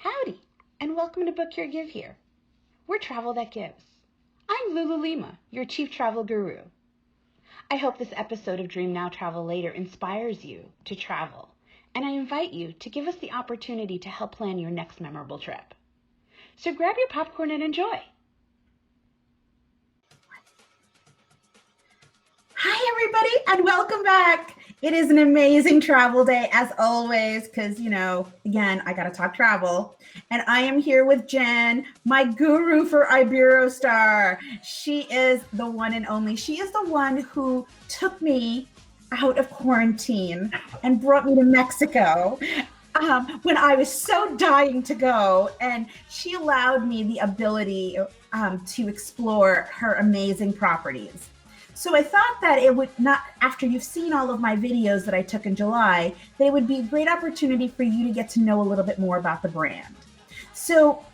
Howdy, and welcome to Book Your Give Here. We're Travel That Gives. I'm Lulu Lima, your chief travel guru. I hope this episode of Dream Now Travel Later inspires you to travel, and I invite you to give us the opportunity to help plan your next memorable trip. So grab your popcorn and enjoy. Hi, everybody, and welcome back. It is an amazing travel day, as always, because, again, I got to talk travel. And I am here with Jen, my guru for Iberostar. She is the one and only. She is the one who took me out of quarantine and brought me to Mexico when I was so dying to go. And she allowed me the ability to explore her amazing properties. So I thought that it would not, after you've seen all of my videos that I took in July, they would be a great opportunity for you to get to know a little bit more about the brand. So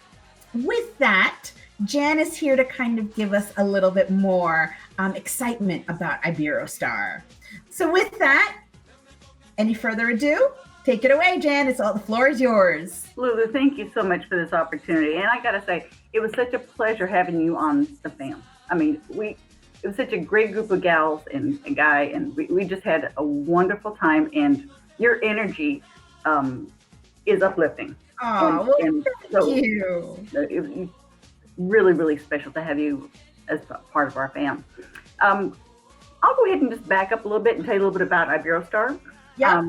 with that, Jan is here to kind of give us a little bit more excitement about Iberostar. So with that, any further ado, take it away, Jan. The floor is yours. Lulu, thank you so much for this opportunity. And I got to say, it was such a pleasure having you on the fam. I mean, it was such a great group of gals and a guy, and we just had a wonderful time, and your energy is uplifting. Oh, thank you. It was really, really special to have you as part of our fam. I'll go ahead and just back up a little bit and tell you a little bit about Iberostar. Yeah.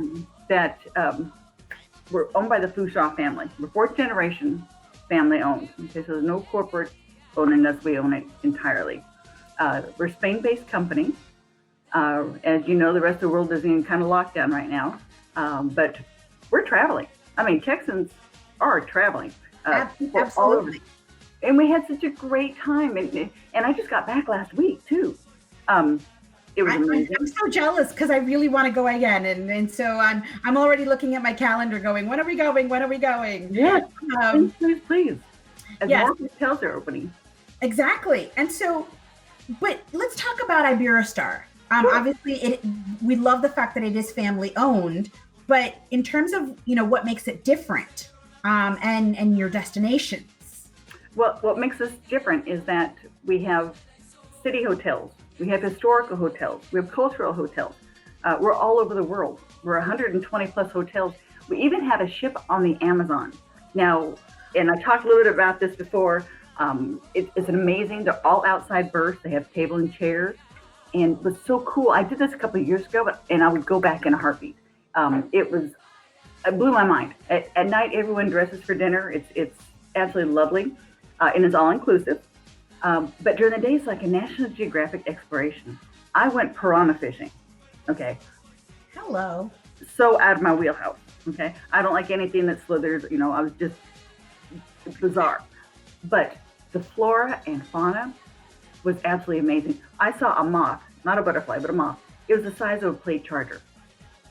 We're owned by the Fushaw family. We're fourth generation family owned. Okay, so there's no corporate owning us. We own it entirely. We're a Spain-based company. As you know, the rest of the world is in kind of lockdown right now, but we're traveling. I mean, Texans are traveling. Absolutely. All over. And we had such a great time. And I just got back last week, too. It was amazing. I'm so jealous because I really want to go again. And so I'm already looking at my calendar going, when are we going? When are we going? Yes, please. As more hotels are opening. Exactly. And so, but let's talk about Iberostar. Sure. Obviously, we love the fact that it is family owned, but in terms of what makes it different, and your destinations. Well, what makes us different is that we have city hotels, we have historical hotels, we have cultural hotels. We're all over the world. We're 120 plus hotels. We even have a ship on the Amazon now. And I talked a little bit about this before. It's an amazing. They're all outside berths. They have table and chairs, and it was so cool. I did this a couple of years ago, and I would go back in a heartbeat. It blew my mind. At night, everyone dresses for dinner. It's absolutely lovely, and it's all inclusive. But during the day, it's like a National Geographic exploration. I went piranha fishing. Okay. Hello. So out of my wheelhouse. Okay. I don't like anything that slithers. I was just bizarre. But the flora and fauna was absolutely amazing. I saw a moth, not a butterfly, but a moth. It was the size of a plate charger.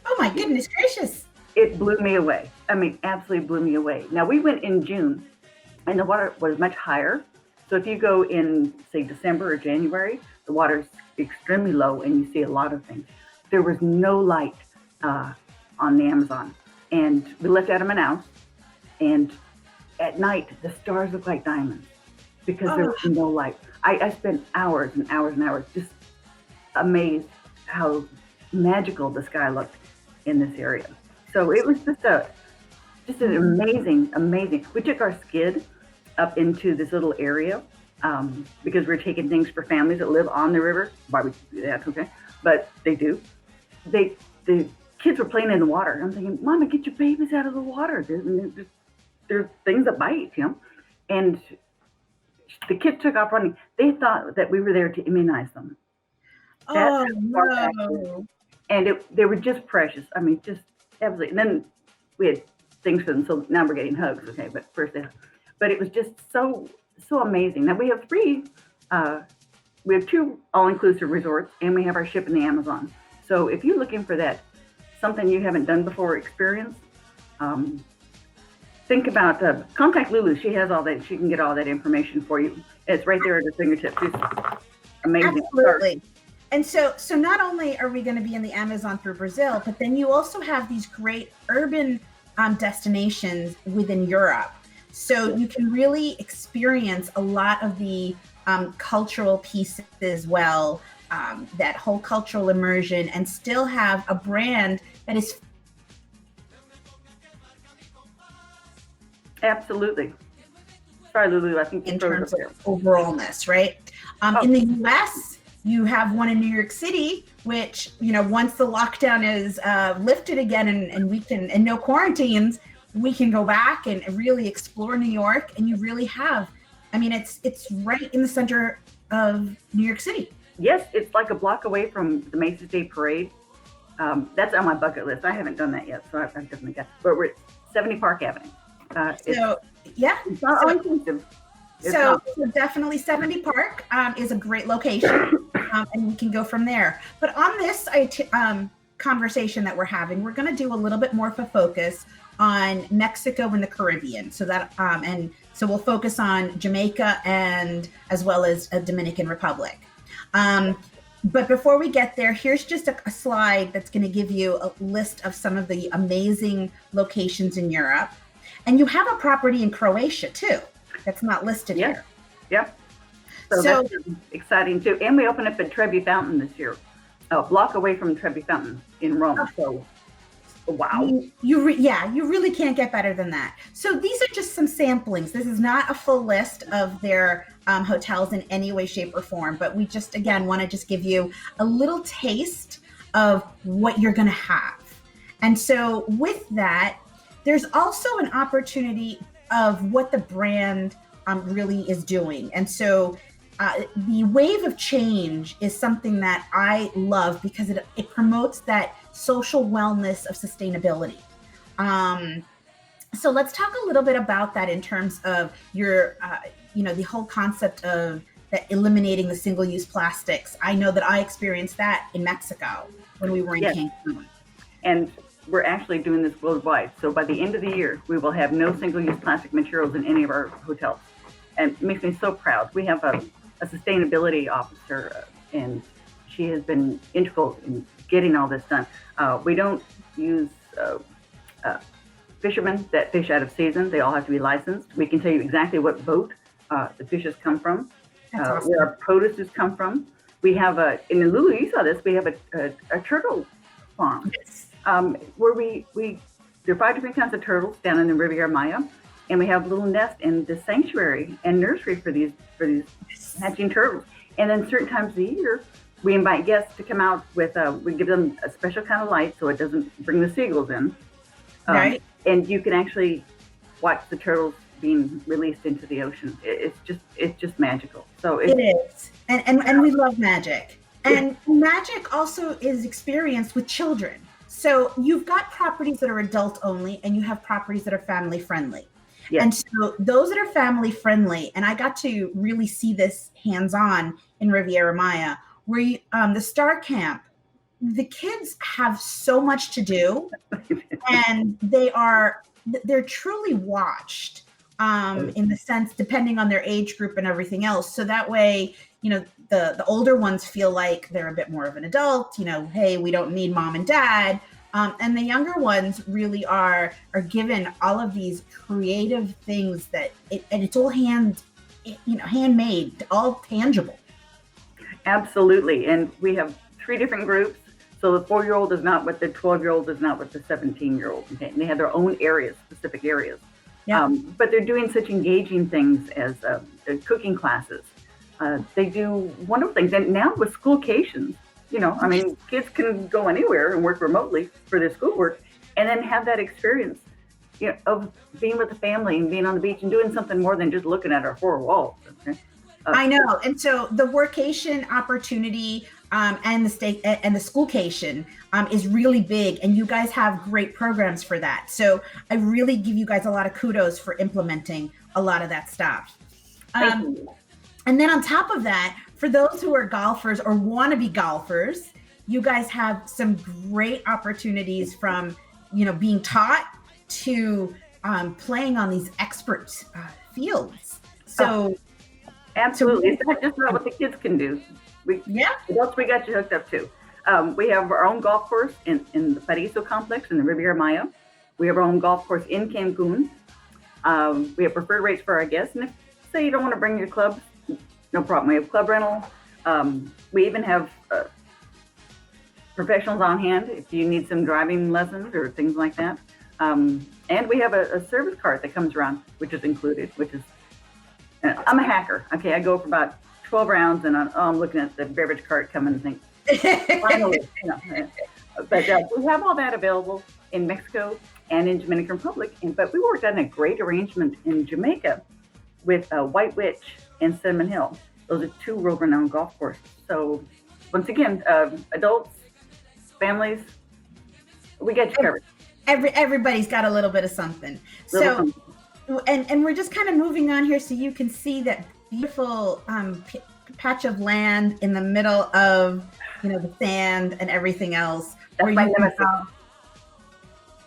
Oh my goodness gracious. It blew me away. I mean, absolutely blew me away. Now, we went in June, and the water was much higher. So if you go in, say, December or January, the water's extremely low, and you see a lot of things. There was no light on the Amazon. And we left out of Manaus, and at night, the stars look like diamonds because there was no light. I spent hours and hours and hours just amazed how magical the sky looked in this area. So it was just an amazing. We took our skid up into this little area because we're taking things for families that live on the river. Why would you do that? Okay, but they do. The kids were playing in the water. I'm thinking, Mama, get your babies out of the water. There's things that bite, and the kids took off running. They thought that we were there to immunize them. Oh, no. And they were just precious. I mean, just absolutely. And then we had things for them, so now we're getting hugs, okay? But first, but it was just so amazing. Now we have two all-inclusive resorts, and we have our ship in the Amazon. So if you're looking for that, something you haven't done before, experience, think about contact Lulu. She has all that. She can get all that information for you. It's right there at her fingertips. It's amazing. Absolutely. And so not only are we going to be in the Amazon through Brazil, but then you also have these great urban destinations within Europe. So you can really experience a lot of the cultural pieces as well, that whole cultural immersion, and still have a brand that is. Absolutely. Sorry, Lulu, I think you In froze terms up there. of overallness, right? In the US, you have one in New York City, which, once the lockdown is lifted again and we can, and no quarantines, we can go back and really explore New York. And you really have, it's right in the center of New York City. Yes, it's like a block away from the Macy's Day Parade. That's on my bucket list. I haven't done that yet, so I've definitely got. But we're at 70 Park Avenue. It's not all-inclusive. So definitely 70 Park is a great location, and we can go from there. But on this conversation that we're having, we're going to do a little bit more of a focus on Mexico and the Caribbean. So that and so we'll focus on Jamaica and as well as a Dominican Republic. But before we get there, here's just a slide that's going to give you a list of some of the amazing locations in Europe. And you have a property in Croatia too that's not listed here. Yep. So that's exciting too. And we opened up at Trevi Fountain this year, a block away from Trevi Fountain in Rome. So, wow. You really can't get better than that. So these are just some samplings. This is not a full list of their hotels in any way, shape, or form. But we just, again, want to just give you a little taste of what you're going to have. And so with that, there's also an opportunity of what the brand really is doing. And so the wave of change is something that I love because it promotes that social wellness of sustainability. So let's talk a little bit about that in terms of your, the whole concept of that eliminating the single-use plastics. I know that I experienced that in Mexico when we were in Cancun. And we're actually doing this worldwide. So by the end of the year, we will have no single-use plastic materials in any of our hotels. And it makes me so proud. We have a sustainability officer, and she has been integral in getting all this done. We don't use fishermen that fish out of season. They all have to be licensed. We can tell you exactly what boat the fishes come from, awesome. Where our produces come from. We have in Lulu, you saw this, we have a turtle farm. Yes. Where there are 5 different kinds of turtles down in the Riviera Maya, and we have a little nest in the sanctuary and nursery for these hatching turtles. And then certain times of the year, we invite guests to come out with we give them a special kind of light so it doesn't bring the seagulls in. Right. And you can actually watch the turtles being released into the ocean. It's just magical. So it is, and we love magic, and magic also is experienced with children. So you've got properties that are adult only, and you have properties that are family friendly. Yes. And so those that are family friendly, and I got to really see this hands-on in Riviera Maya, where the Star Camp, the kids have so much to do, and they're truly watched in the sense, depending on their age group and everything else. So that way, the older ones feel like they're a bit more of an adult, hey, we don't need mom and dad. And the younger ones really are given all of these creative things and it's all handmade, all tangible. Absolutely. And we have 3 different groups. So the 4-year-old is not with the 12-year-old is not with the 17-year-old. Okay? And they have their own areas, specific areas. Yeah. But they're doing such engaging things as cooking classes. They do wonderful things. And now with schoolcations, kids can go anywhere and work remotely for their schoolwork and then have that experience, of being with the family and being on the beach and doing something more than just looking at our 4 walls. Okay? I know. And so the workation opportunity and the schoolcation is really big, and you guys have great programs for that. So I really give you guys a lot of kudos for implementing a lot of that stuff. And then on top of that, for those who are golfers or want to be golfers, you guys have some great opportunities from, being taught to playing on these expert fields. So absolutely. It's not just about what the kids can do. Adults, we got you hooked up too. We have our own golf course in the Paraiso complex in the Riviera Maya. We have our own golf course in Cancun. We have preferred rates for our guests. And if, say, you don't want to bring your clubs, no problem. We have club rental. We even have professionals on hand if you need some driving lessons or things like that. And we have a service cart that comes around, which is included, which is, I'm a hacker. Okay, I go for about 12 rounds and I'm looking at the beverage cart coming and think, finally, But we have all that available in Mexico and in Dominican Republic. But we worked on a great arrangement in Jamaica with White Witch and Cinnamon Hill. Those are two world-renowned golf courses. So once again, adults, families, we get you covered. Everybody's got a little bit of something. So, and we're just kind of moving on here so you can see that beautiful patch of land in the middle of, the sand and everything else. That's my nemesis.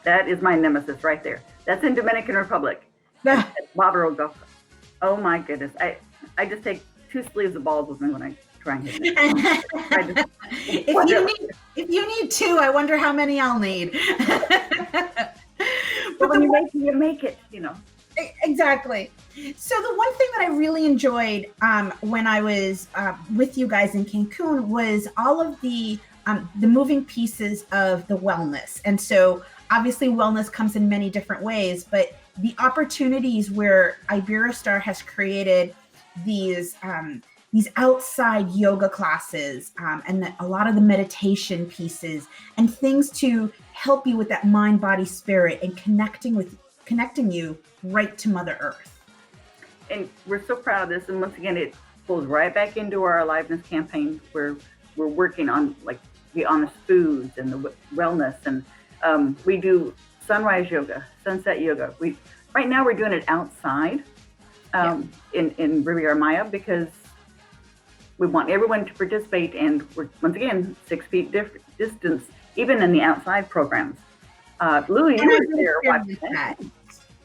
That is my nemesis right there. That's in Dominican Republic. Bavaro Golf. Oh my goodness. I just take 2 sleeves of balls with me when I try and hit it. If you need 2, I wonder how many I'll need. But when you make it, Exactly. So the one thing that I really enjoyed when I was with you guys in Cancun was all of the moving pieces of the wellness. And so obviously wellness comes in many different ways, but the opportunities where Iberostar has created these outside yoga classes and a lot of the meditation pieces and things to help you with that mind, body, spirit and connecting you right to Mother Earth. And we're so proud of this. And once again, it pulls right back into our aliveness campaign where we're working on like the honest foods and the wellness. And we do sunrise yoga, sunset yoga. Right now we're doing it outside in Riviera Maya because we want everyone to participate. And we're, once again, 6 feet distance, even in the outside programs. Lulu, you were there watching that.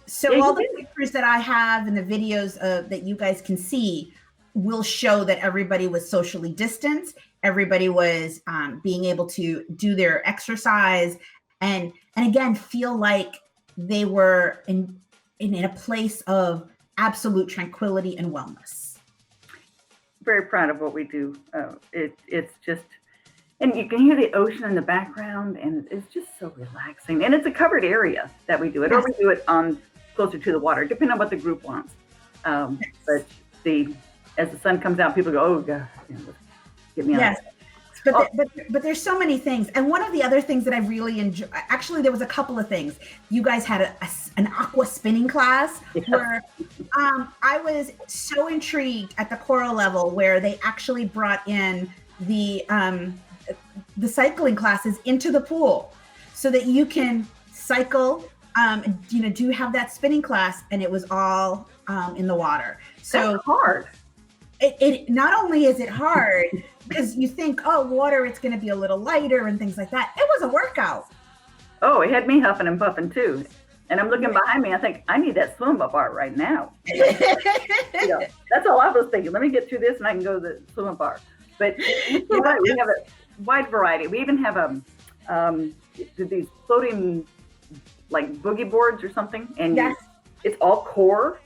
So all the pictures that I have and the videos that you guys can see will show that everybody was socially distanced. Everybody was being able to do their exercise and again, feel like they were in a place of absolute tranquility and wellness. Very proud of what we do. It's just, and you can hear the ocean in the background and it's just so relaxing. And it's a covered area that we do it, or we do it on closer to the water, depending on what the group wants. But as the sun comes out, people go, oh God, get me on. Yes. But there's so many things. And one of the other things that I really enjoy, actually, there was a couple of things. You guys had an aqua spinning class where I was so intrigued at the coral level where they actually brought in the cycling classes into the pool so that you can cycle, do have that spinning class, and it was all in the water. So that's hard. It not only is it hard because you think, oh, water, it's going to be a little lighter and things like that. It was a workout. Oh, it had me huffing and puffing too. And I'm looking behind me. I think I need that swim up bar right now. That's all I was thinking. Let me get through this and I can go to the swim up bar. But you're right. We have a wide variety. We even have these floating like boogie boards or something. And it's all core.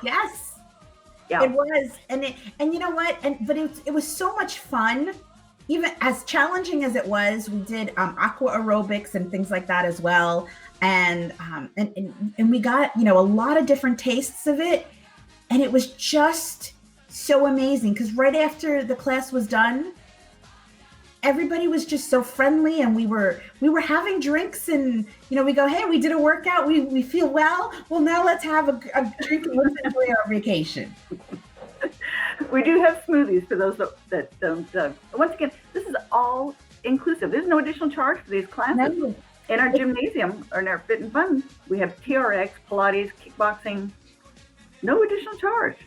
Yes. Yeah. It was, and you know what? But it was so much fun, even as challenging as it was. We did aqua aerobics and things like that as well, and we got a lot of different tastes of it, and it was just so amazing because right after the class was done, everybody was just so friendly, and we were having drinks, and we go, hey, we did a workout, we feel well now let's have a drink and let's enjoy our vacation. We do have smoothies for those that don't. Once again, this is all inclusive. There's no additional charge for these classes. No. In our gymnasium or in our Fit and Fun, we have TRX, Pilates, kickboxing, no additional charge.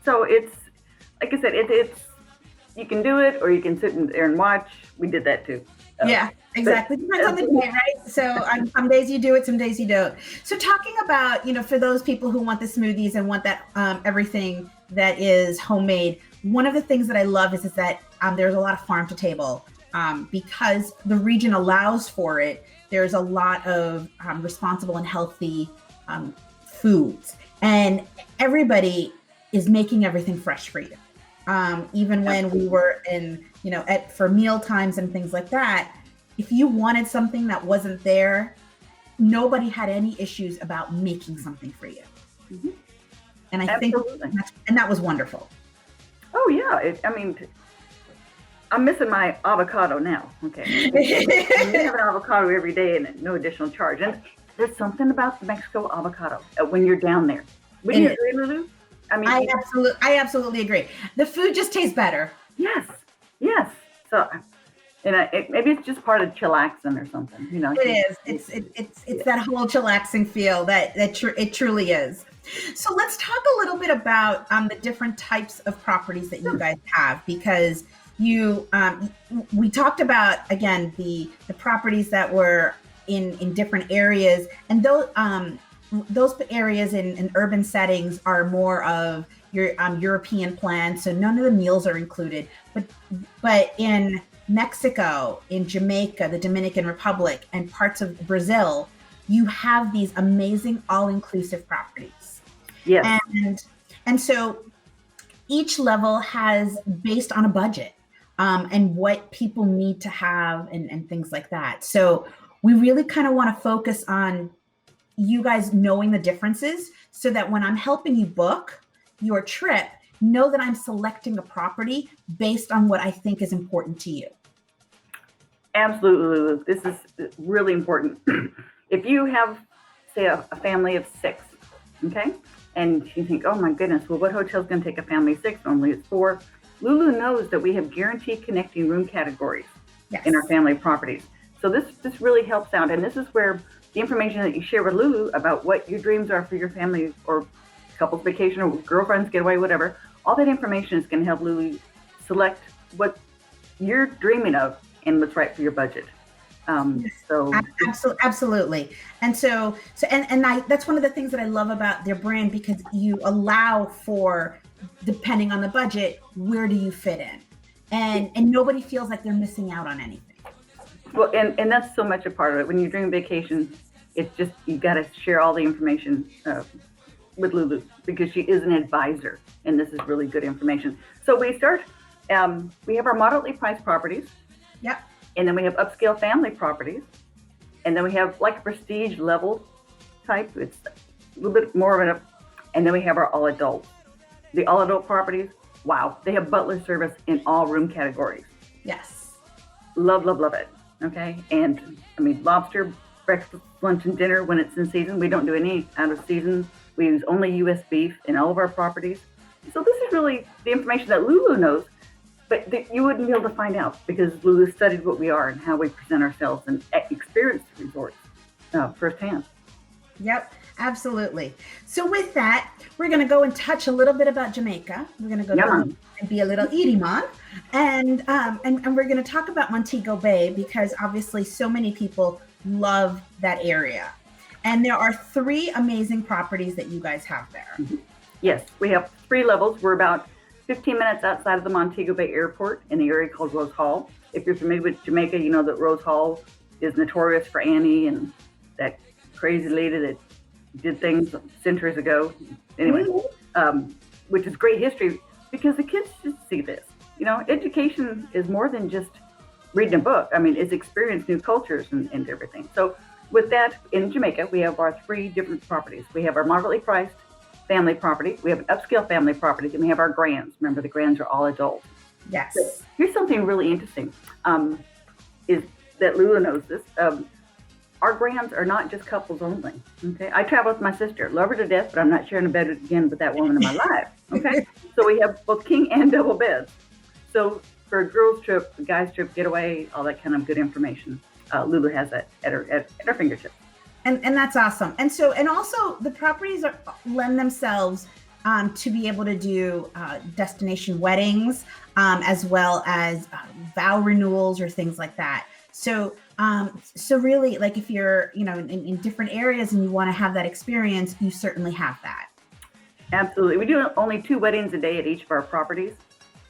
So it's like I said, it's you can do it or you can sit there and watch. We did that too. Yeah, exactly. Depends on the day, right? So some days you do it, some days you don't. So talking about, for those people who want the smoothies and want that everything that is homemade, one of the things that I love is that there's a lot of farm to table because the region allows for it. There's a lot of responsible and healthy foods, and everybody is making everything fresh for you. Even when we were in, for meal times and things like that, if you wanted something that wasn't there, nobody had any issues about making something for you. Mm-hmm. And I Absolutely. think that was wonderful. Oh yeah. I'm missing my avocado now. Okay. You have an avocado every day and no additional charge. And there's something about the Mexico avocado when you're down there. Would you agree, Lulu? I absolutely agree. The food just tastes better. Yes. So, maybe it's just part of chillaxing or something. It is. It's that whole chillaxing feel that it truly is. So let's talk a little bit about the different types of properties that you guys have, because we talked about, again, the properties that were in different areas, and those areas in urban settings are more of your European plan, so none of the meals are included. But in Mexico, in Jamaica, the Dominican Republic, and parts of Brazil, you have these amazing all-inclusive properties. Yes. And so each level has based on a budget and what people need to have and things like that. So we really kind of want to focus on you guys knowing the differences, so that when I'm helping you book your trip, know that I'm selecting a property based on what I think is important to you. Absolutely. This is really important. If you have, say, a family of 6, okay, and you think, oh my goodness, well, what hotel is going to take a family of 6? Normally it's 4. Lulu knows that we have guaranteed connecting room categories in our family properties. So this really helps out. And this is where the information that you share with Lulu about what your dreams are for your family or couples vacation or girlfriends getaway, whatever, all that information is going to help Lulu select what you're dreaming of and what's right for your budget. So absolutely. And so that's one of the things that I love about their brand, because you allow for, depending on the budget, where do you fit in, and nobody feels like they're missing out on anything. Well, and that's so much a part of it. When you dream vacation, it's just, you got to share all the information with Lulu, because she is an advisor, and this is really good information. So we start, we have our moderately priced properties. Yep. And then we have upscale family properties. And then we have like a prestige level type. It's a little bit more of and then we have our all adult. The all adult properties, wow, they have butler service in all room categories. Yes. Love it. Okay. And lobster, breakfast, lunch, and dinner when it's in season. We don't do any out of season. We use only U.S. beef in all of our properties. So this is really the information that Lulu knows, but you wouldn't be able to find out, because Lulu studied what we are and how we present ourselves and experienced the resorts firsthand. Yep, absolutely. So with that, we're going to go and touch a little bit about Jamaica. We're going to go down and be a little Iriman, and we're going to talk about Montego Bay, because obviously so many people love that area. And there are 3 amazing properties that you guys have there. Mm-hmm. Yes, we have 3 levels. We're about 15 minutes outside of the Montego Bay Airport in the area called Rose Hall. If you're familiar with Jamaica, you know that Rose Hall is notorious for Annie and that crazy lady that did things centuries ago. Anyway, which is great history, because the kids just see this. Education is more than just reading a book. It's experience new cultures and everything. So with that, in Jamaica, we have our 3 different properties. We have our moderately priced family property, we have an upscale family property, and we have our grands. Remember, the grands are all adult. Yes. So here's something really interesting, is that Lula knows this. Our grands are not just couples only. Okay, I travel with my sister, love her to death, but I'm not sharing a bed again with that woman in my life. Okay, so we have both king and double beds. So for a girls trip, a guys trip, getaway, all that kind of good information, Lulu has that at her fingertips. And that's awesome. And also the properties lend themselves to be able to do destination weddings, as well as vow renewals or things like that. So really, like, if you're, in different areas and you want to have that experience, you certainly have that. Absolutely. We do only 2 weddings a day at each of our properties,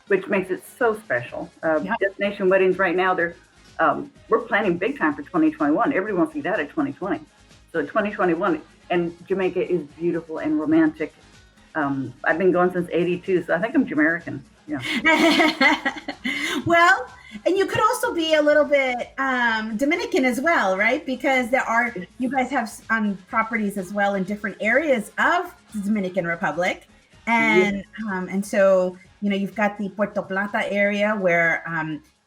which makes it so special. Destination weddings right now, we're planning big time for 2021. Everybody wants to get out of 2020. So 2021, And Jamaica is beautiful and romantic. I've been going since '82, so I think I'm Jamaican. Yeah. Well, and you could also be a little bit Dominican as well, right? Because you guys have properties as well in different areas of the Dominican Republic, and so you've got the Puerto Plata area where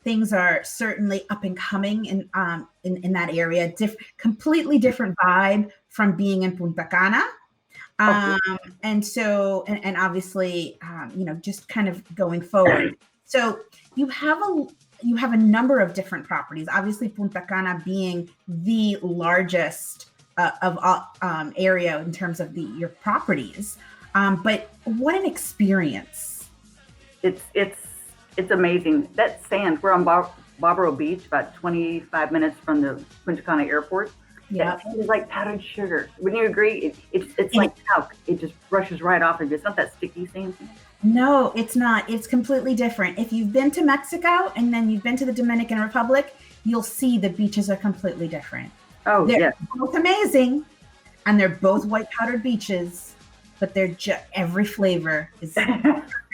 things are certainly up and coming in that area. Completely different vibe from being in Punta Cana. And so, and obviously, just kind of going forward. So you have a number of different properties. Obviously, Punta Cana being the largest of area in terms of your properties. But what an experience! It's amazing. That sand. We're on Bavaro Beach, about 25 minutes from the Punta Cana airport. Yeah, it's like powdered sugar. Wouldn't you agree? It's like talc. It just brushes right off. It's not that sticky sand. No, it's not. It's completely different. If you've been to Mexico and then you've been to the Dominican Republic, you'll see the beaches are completely different. Oh, they're both amazing, and they're both white powdered beaches, but they're just every flavor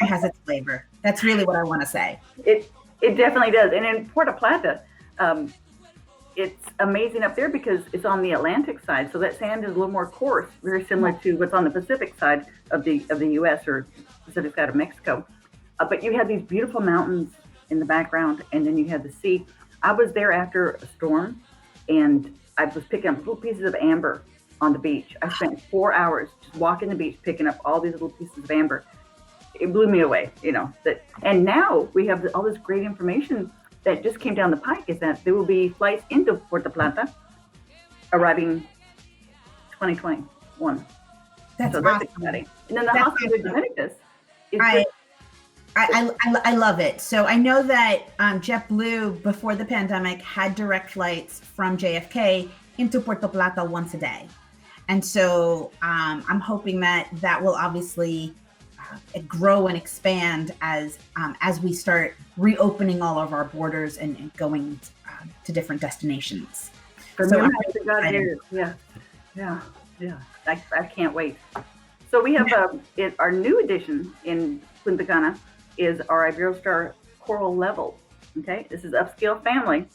has its flavor. That's really what I want to say. It definitely does. And in Puerto Plata, it's amazing up there because it's on the Atlantic side, so that sand is a little more coarse, very similar to what's on the Pacific side of the U.S. or Pacific side of Mexico. But you had these beautiful mountains in the background, and then you had the sea. I was there after a storm, and I was picking up little pieces of amber on the beach. I spent 4 hours just walking the beach, picking up all these little pieces of amber. It blew me away, and now we have all this great information that just came down the pike, is that there will be flights into Puerto Plata arriving 2021. That's awesome. Exciting. And then the Hospital de Dominicus is I love it. So I know that JetBlue before the pandemic had direct flights from JFK into Puerto Plata once a day. And so I'm hoping that will obviously grow and expand as we start reopening all of our borders and going to different destinations. Yeah. I can't wait. So we have our new addition in Punta Cana is our Iberostar Coral Level. Okay, this is upscale family,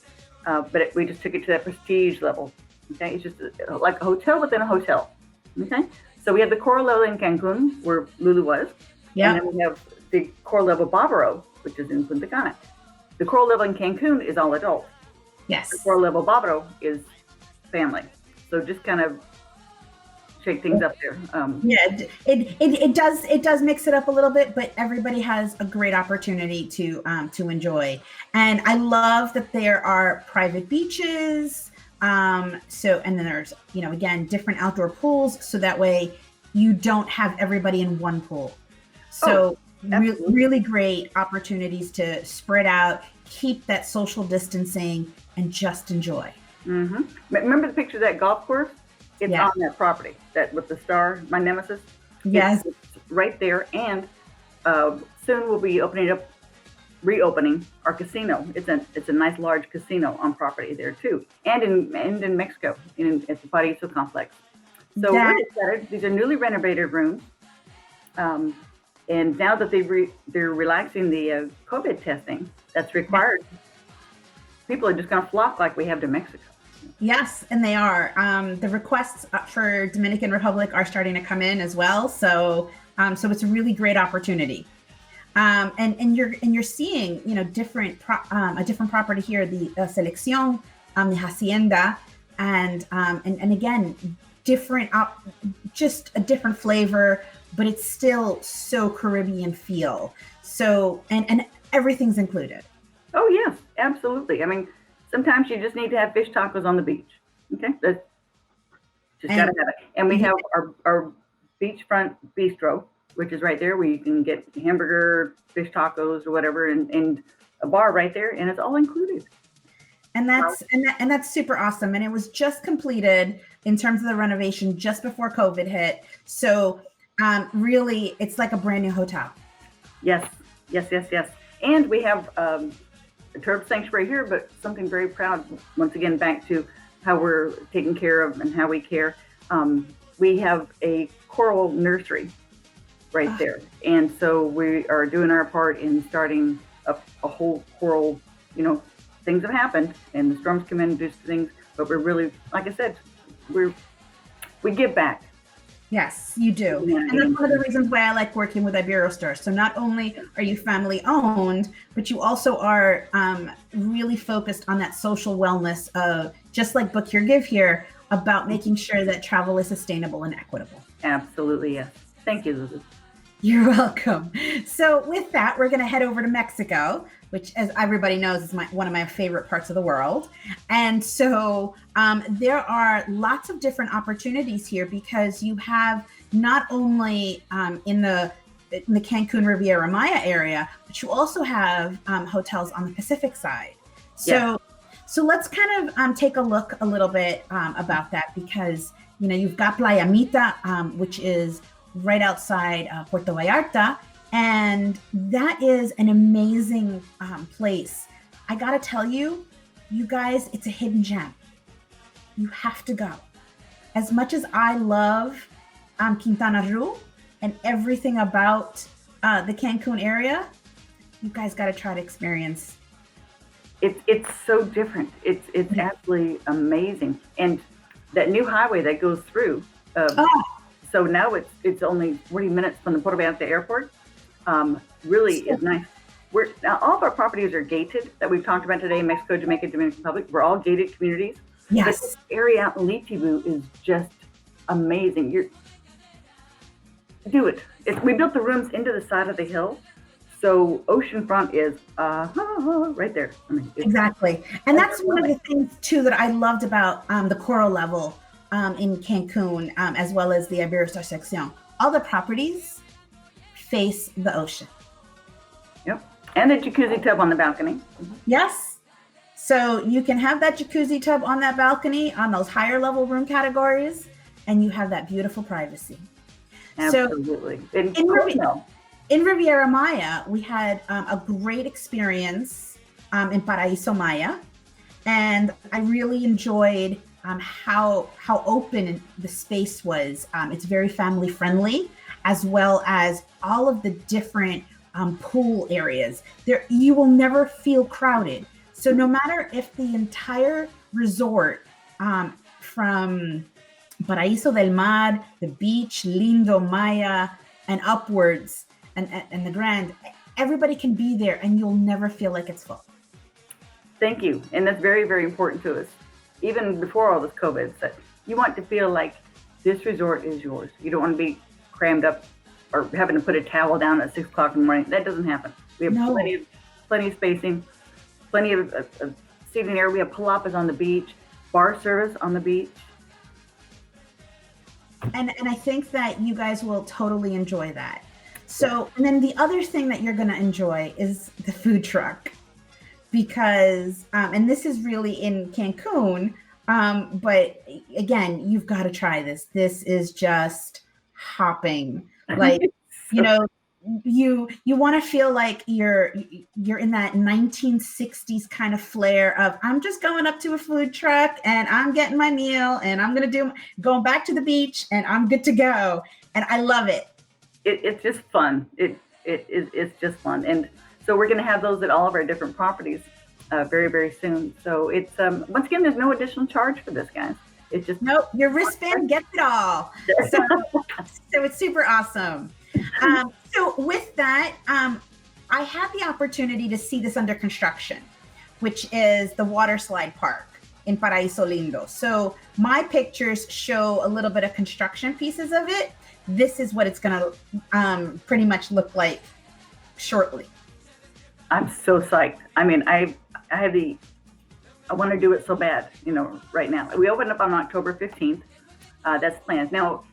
but we just took it to that prestige level. Okay, it's just like a hotel within a hotel. Okay, so we have the Coral Level in Cancun, where Lulu was. Yeah. And then we have the Coral Level Bavaro, which is in Punta Cana. The Coral Level in Cancun is all adult. Yes. The Coral Level Bavaro is family. So just kind of shake things up there. It does mix it up a little bit, but everybody has a great opportunity to enjoy. And I love that there are private beaches. And then there's, again, different outdoor pools. So that way you don't have everybody in one pool. So really great opportunities to spread out, keep that social distancing, and just enjoy. Mm-hmm. Remember the picture of that golf course? It's on that property, that with the star, my nemesis. Yes, it's right there. And soon we'll be reopening our casino. It's a nice large casino on property there too, and in Mexico, at the Paraíso complex. So we're excited. These are newly renovated rooms. And now that they're relaxing the COVID testing that's required, people are just going to flock like we have to Mexico. Yes, and they are. The requests for Dominican Republic are starting to come in as well. So it's a really great opportunity. And you're seeing a different property here, the Selección, the Hacienda, and again different, just a different flavor, but it's still so Caribbean feel. So and everything's included. Oh yes, absolutely. I mean, sometimes you just need to have fish tacos on the beach. Okay, that's just gotta have it. And we have our beachfront bistro, which is right there, where you can get hamburger, fish tacos, or whatever, and a bar right there, and it's all included. And that's super awesome. And it was just completed in terms of the renovation just before COVID hit. So really, it's like a brand new hotel. Yes. And we have a turtle sanctuary here, but something very proud, once again, back to how we're taken care of and how we care. we have a coral nursery right there. And so we are doing our part in starting up a whole coral, things have happened and the storms come in and do things, but we're really, like I said, we give back. Yes, you do. And that's one of the reasons why I like working with Iberostar. So not only are you family owned, but you also are really focused on that social wellness of, just like Book Here, Give Here, about making sure that travel is sustainable and equitable. Absolutely, yes. Thank you, Lulu. You're welcome. So with that, we're going to head over to Mexico, which, as everybody knows, is one of my favorite parts of the world. And so there are lots of different opportunities here, because you have not only in the Cancun Riviera Maya area, but you also have hotels on the Pacific side. So let's kind of take a look a little bit about that, because you've got Playa Mita, which is right outside Puerto Vallarta. And that is an amazing place. I gotta tell you, you guys, it's a hidden gem. You have to go. As much as I love Quintana Roo and everything about the Cancun area, you guys gotta try to experience. It's so different. It's absolutely amazing. And that new highway that goes through. So now it's only 40 minutes from the Puerto Vallarta airport. Really is nice. Now all of our properties are gated that we've talked about today in Mexico, Jamaica, Dominican Republic. We're all gated communities. Yes. But this area out in Litibu is just amazing. Do it. We built the rooms into the side of the hill. So oceanfront is right there. Exactly. And that's one of the things too that I loved about the coral level in Cancun, as well as the Iberostar section. All the properties face the ocean. Yep. And a jacuzzi tub on the balcony. Yes. So you can have that jacuzzi tub on that balcony on those higher level room categories, and you have that beautiful privacy. Absolutely. So in Riviera Maya, we had a great experience in Paraíso Maya, and I really enjoyed how open the space was. It's very family friendly, as well as all of the different pool areas. You will never feel crowded. So no matter if the entire resort from Paraíso del Mar, the beach, Lindo, Maya, and upwards, and the Grand, everybody can be there and you'll never feel like it's full. Thank you. And that's very, very important to us. Even before all this COVID, that you want to feel like this resort is yours. You don't want to be crammed up or having to put a towel down at 6 o'clock in the morning. That doesn't happen. We have plenty of spacing, plenty of seating area. We have palapas on the beach, bar service on the beach. And I think that you guys will totally enjoy that. So, and then the other thing that you're going to enjoy is the food truck, because, and this is really in Cancun, but again, you've got to try this. This is just hopping. Like, you want to feel like you're in that 1960s kind of flair of, I'm just going up to a food truck and I'm getting my meal and I'm going back to the beach and I'm good to go. And I love it. It's just fun. It's just fun. And so we're going to have those at all of our different properties very, very soon. So it's, once again, there's no additional charge for this, guys. It's just, nope, your wristband gets it all. So it's super awesome. So with that, I had the opportunity to see this under construction, which is the water slide park in Paraíso Lindo. So my pictures show a little bit of construction pieces of it. This is what it's going to pretty much look like shortly. I'm so psyched. I mean, I want to do it so bad, right now. We opened up on October 15th. That's planned. Now,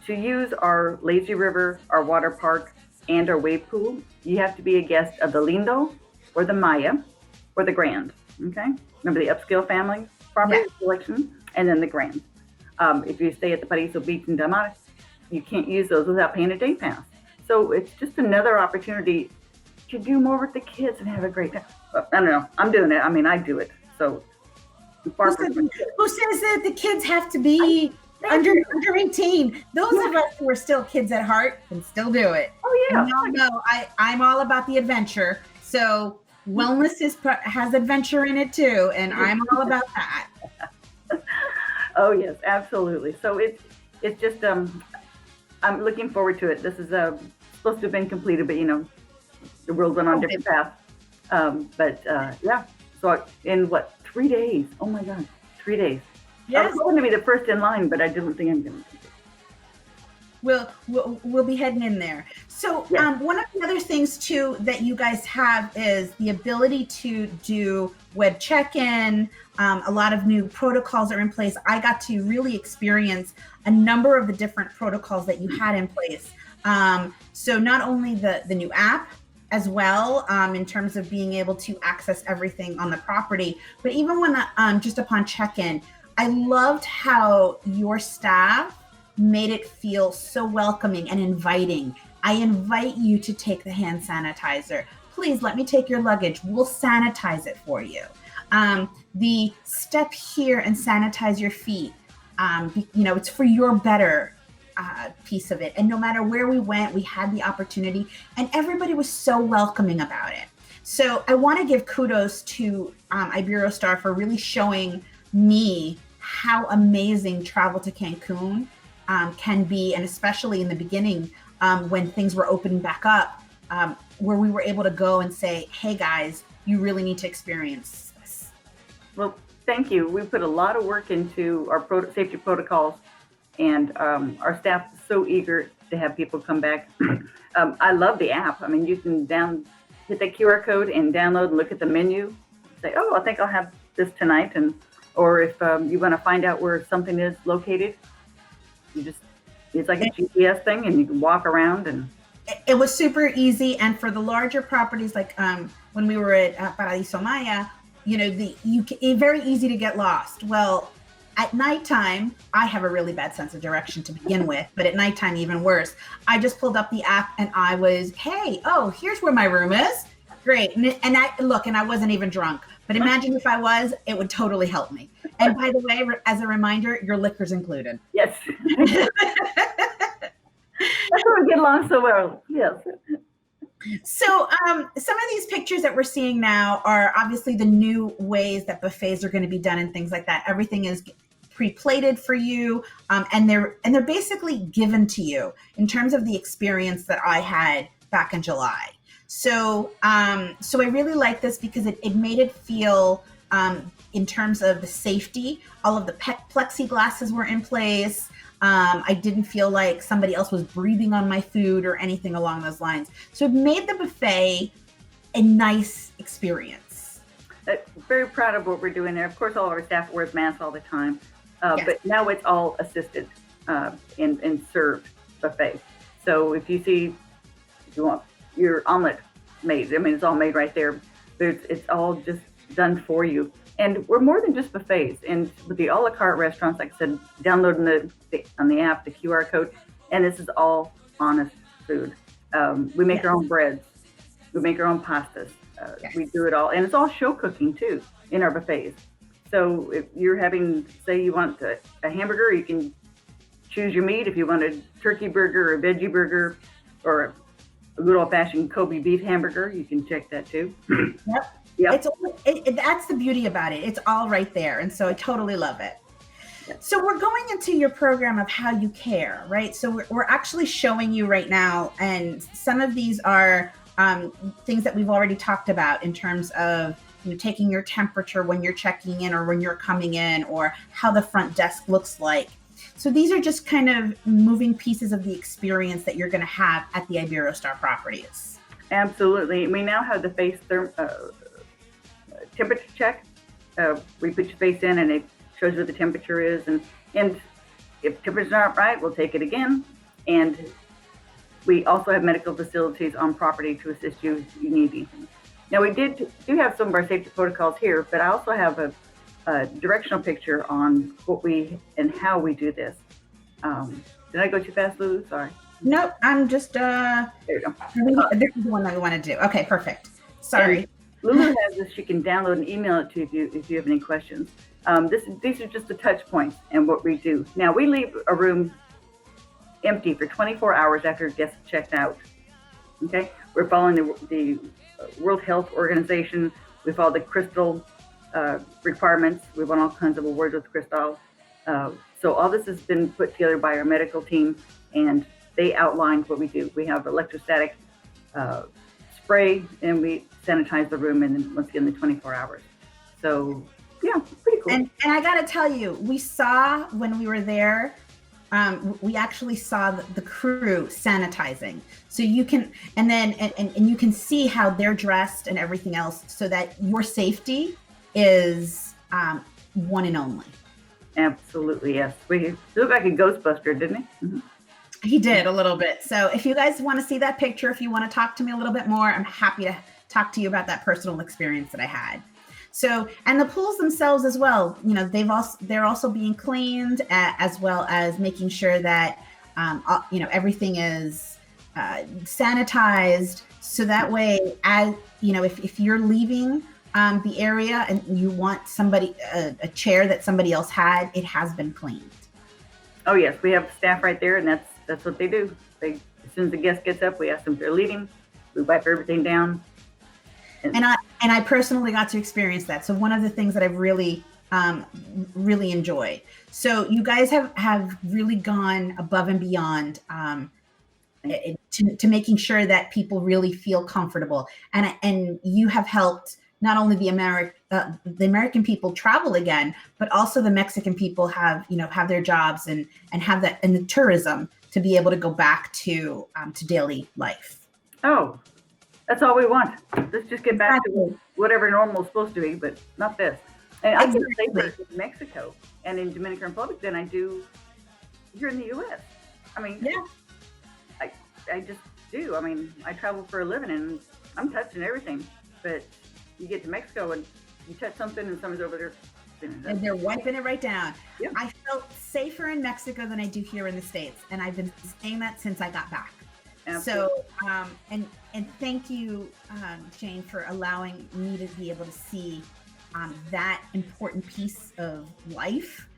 to use our lazy river, our water park, and our wave pool, you have to be a guest of the Lindo or the Maya or the Grand. Okay? Remember the upscale family property selection, and then the Grand. If you stay at the Paraíso Beach in Del Mar, you can't use those without paying a day pass. So it's just another opportunity to do more with the kids and have a great time. I don't know. I'm doing it. I mean, I do it. So who says that the kids have to be under 18. Those of us who are still kids at heart can still do it. Oh yeah. And y'all know I'm all about the adventure. So wellness has adventure in it too, and I'm all about that. Oh yes, absolutely. So it's just I'm looking forward to it. This is supposed to have been completed, but the world went on different paths. Yeah. So in 3 days? Oh my God, 3 days. Yes. I was going to be the first in line, but I didn't think I'm going to. We'll be heading in there. So Yes. One of the other things too that you guys have is the ability to do web check-in. A lot of new protocols are in place. I got to really experience a number of the different protocols that you had in place. So not only the new app as well, in terms of being able to access everything on the property, but even when just upon check-in, I loved how your staff made it feel so welcoming and inviting. I invite you to take the hand sanitizer. Please let me take your luggage. We'll sanitize it for you. The step here and sanitize your feet. It's for your better piece of it. And no matter where we went, we had the opportunity, and everybody was so welcoming about it. So I want to give kudos to Iberostar for really showing me how amazing travel to Cancun can be, and especially in the beginning when things were opening back up, where we were able to go and say, hey guys, you really need to experience this. Well, thank you. We put a lot of work into our safety protocols, and our staff is so eager to have people come back. I love the app. I mean, you can hit the QR code and download and look at the menu, say, oh, I think I'll have this tonight. Or if you want to find out where something is located, it's like a GPS thing, and you can walk around. And it was super easy. And for the larger properties, like when we were at Paradiso Maya, it's very easy to get lost. Well, at nighttime, I have a really bad sense of direction to begin with, but at nighttime, even worse. I just pulled up the app and I was, hey, oh, here's where my room is. Great. And I wasn't even drunk, but imagine if I was, it would totally help me. And by the way, as a reminder, your liquor's included. Yes. That's why we get along so well. Yes. So some of these pictures that we're seeing now are obviously the new ways that buffets are going to be done and things like that. Everything is pre-plated for you, and they're basically given to you in terms of the experience that I had back in July. So I really like this because it made it feel, in terms of the safety, all of the plexiglasses were in place. I didn't feel like somebody else was breathing on my food or anything along those lines. So it made the buffet a nice experience. Very proud of what we're doing there. Of course, all of our staff wears masks all the time, Yes. but now it's all assisted and served buffet. So if you want your omelet made, I mean, it's all made right there. It's all just done for you. And we're more than just buffets. And with the a la carte restaurants, like I said, downloading on the app, the QR code, and this is all honest food. We make Yes. our own breads. We make our own pastas. Yes. We do it all. And it's all show cooking too in our buffets. So if you're say you want a hamburger, you can choose your meat. If you want a turkey burger or a veggie burger or a good old fashioned Kobe beef hamburger, you can check that too. Yep. Yep. That's the beauty about it. It's all right there. And so I totally love it. Yep. So we're going into your program of how you care, right? So we're actually showing you right now, and some of these are things that we've already talked about in terms of taking your temperature when you're checking in or when you're coming in, or how the front desk looks like. So these are just kind of moving pieces of the experience that you're going to have at the Iberostar properties. Absolutely. We now have the face temperature check. We put your face in and it shows what the temperature is. And if temperature's not right, we'll take it again. And we also have medical facilities on property to assist you if you need anything. Now, we do have some of our safety protocols here, but I also have a directional picture on what and how we do this. Did I go too fast, Lulu? Sorry. Nope, I'm just, There you go. this is the one that we want to do. Okay, perfect. Sorry. Lulu has this. She can download and email it to you if you have any questions. These are just the touch points and what we do. Now we leave a room empty for 24 hours after guests checked out. Okay, we're following the World Health Organization. We follow the crystal requirements. We want all kinds of awards with crystal. So all this has been put together by our medical team, and they outlined what we do. We have electrostatic spray, and we sanitize the room, and then once again the 24 hours. So yeah, pretty cool. And I gotta tell you, we saw when we were there, we actually saw the crew sanitizing. So you can, and you can see how they're dressed and everything else, so that your safety is one and only. Absolutely, yes. He looked like a Ghostbuster, didn't he? Mm-hmm. He did a little bit. So if you guys want to see that picture, if you want to talk to me a little bit more, I'm happy to talk to you about that personal experience that I had. So, and the pools themselves as well, you know, they're also being cleaned, as well as making sure that, you know, everything is sanitized. So that way, as you know, if you're leaving the area and you want a chair that somebody else had, it has been cleaned. Oh yes, we have staff right there, and that's what they do. As soon as the guest gets up, we ask them if they're leaving. We wipe everything down. And I personally got to experience that. So one of the things that I've really enjoyed. So you guys have really gone above and beyond to making sure that people really feel comfortable, and you have helped not only the American people travel again, but also the Mexican people have their jobs and have that, and the tourism to be able to go back to daily life. Oh, that's all we want. Let's just get back to whatever normal is supposed to be, but not this. And I can say this in Mexico and in Dominican Republic than I do here in the U.S. I mean, yeah, I just do. I mean, I travel for a living, and I'm touching everything. But you get to Mexico and you touch something, and someone's over there. And they're wiping it right down. Yep. I felt safer in Mexico than I do here in the States, and I've been saying that since I got back. Absolutely. So, and thank you, Jane, for allowing me to be able to see that important piece of life,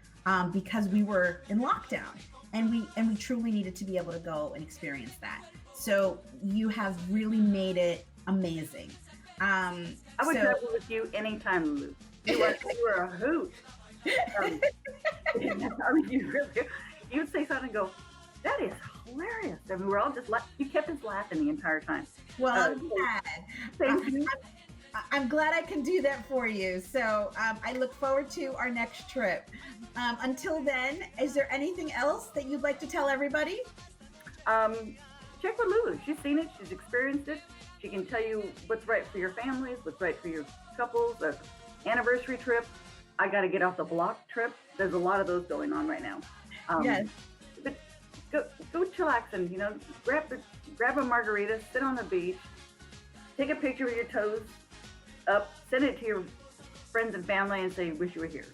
because we were in lockdown, and we truly needed to be able to go and experience that. So you have really made it amazing. I would travel with you anytime, Lulu. You were a hoot. I mean, you would say something and go, "That is hilarious." I mean, we're all just you kept us laughing the entire time. Well, I'm glad. Thank you. I'm glad I can do that for you. So I look forward to our next trip. Until then, is there anything else that you'd like to tell everybody? Check with Lulu. She's seen it. She's experienced it. She can tell you what's right for your families, what's right for your couples, an anniversary trip. I got to get off the block trip. There's a lot of those going on right now. Yes. But go chillax and, grab a margarita, sit on the beach, take a picture with your toes up, send it to your friends and family and say, "Wish you were here."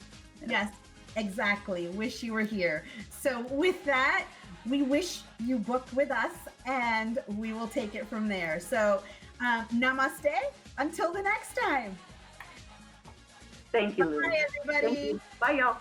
Yes, exactly. Wish you were here. So with that, we wish you booked with us, and we will take it from there. So namaste until the next time. Thank you, Lulu. Bye, everybody. Thank you. Bye, y'all.